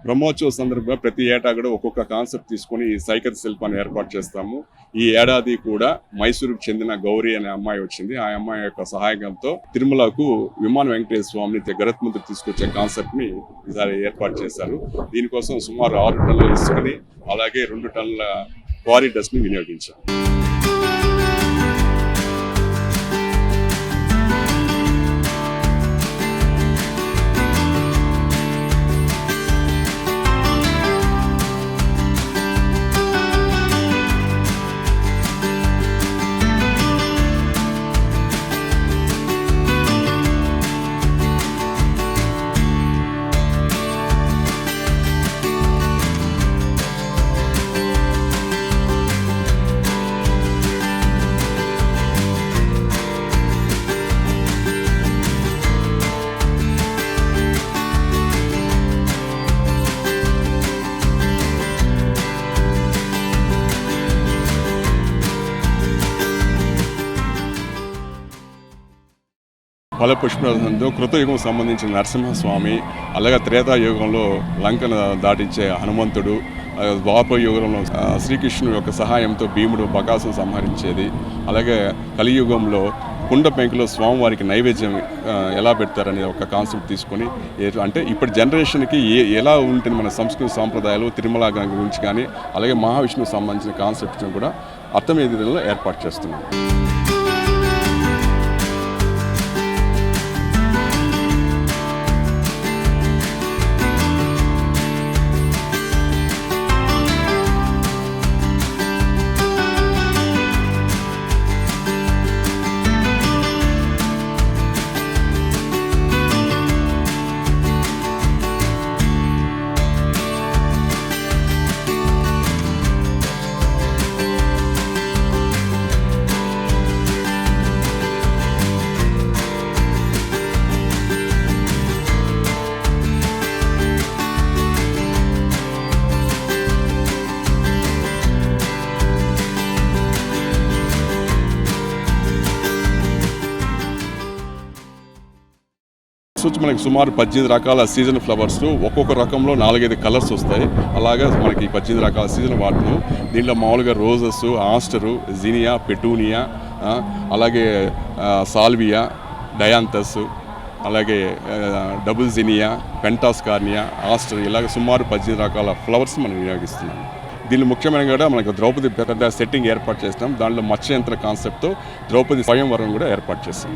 బ్రహ్మోత్సవ సందర్భంగా ప్రతి ఏటా కూడా ఒక్కొక్క కాన్సెప్ట్ తీసుకొని ఈ సైకత శిల్పాన్ని ఏర్పాటు చేస్తాము. ఈ ఏడాది కూడా మైసూరుకు చెందిన గౌరీ అనే అమ్మాయి వచ్చింది. ఆ అమ్మాయి యొక్క సహాయంతో తిరుమలకు విమాన వెంకటేశ్వర స్వామిని గరుత్మంతుడు తీసుకొచ్చే కాన్సెప్ట్ ని ఈసారి ఏర్పాటు చేశారు. దీనికోసం సుమారు 6 టన్నుల ఇసుకని అలాగే 2 టన్నుల క్వారీ డస్ట్ ని వినియోగించాం. ఫలపుష్పంతో కృతయుగం సంబంధించిన నరసింహస్వామి, అలాగే త్రేతాయుగంలో లంకను దాటించే హనుమంతుడు, ద్వాపర యుగంలో శ్రీకృష్ణుడు యొక్క సహాయంతో భీముడు బకాసును సంహరించేది, అలాగే కలియుగంలో కుండ పెంకులో స్వామివారికి నైవేద్యం ఎలా పెడతారనే ఒక కాన్సెప్ట్ తీసుకొని అంటే ఇప్పటి జనరేషన్కి ఎలా ఉంటుంది మన సంస్కృతి సాంప్రదాయాలు తిరుమల గురించి కానీ అలాగే మహావిష్ణువుకు సంబంధించిన కాన్సెప్ట్ని కూడా అర్థమయ్యే విధంగా ఏర్పాటు చేస్తున్నాం. మనకి సుమారు 18 రకాల సీజన్ ఫ్లవర్స్, ఒక్కొక్క రకంలో 4-5 కలర్స్ వస్తాయి. అలాగే మనకి 18 రకాల సీజన్ వాటిను దీంట్లో మామూలుగా రోజెస్, ఆస్టరు, జీనియా, పెటూనియా, అలాగే సాల్వియా, డయాంతస్, అలాగే డబుల్ జీనియా, పెంటాస్కార్నియా, ఆస్టర్, ఇలాగ సుమారు 18 రకాల ఫ్లవర్స్ మనం వినియోగిస్తున్నాం. దీనిలో ముఖ్యమైన కూడా మనకు ద్రౌపది పెద్ద సెట్టింగ్ ఏర్పాటు చేస్తాం. దాంట్లో మత్స్యంత్ర కాన్సెప్ట్తో ద్రౌపది స్వయంవరం కూడా ఏర్పాటు చేస్తాం.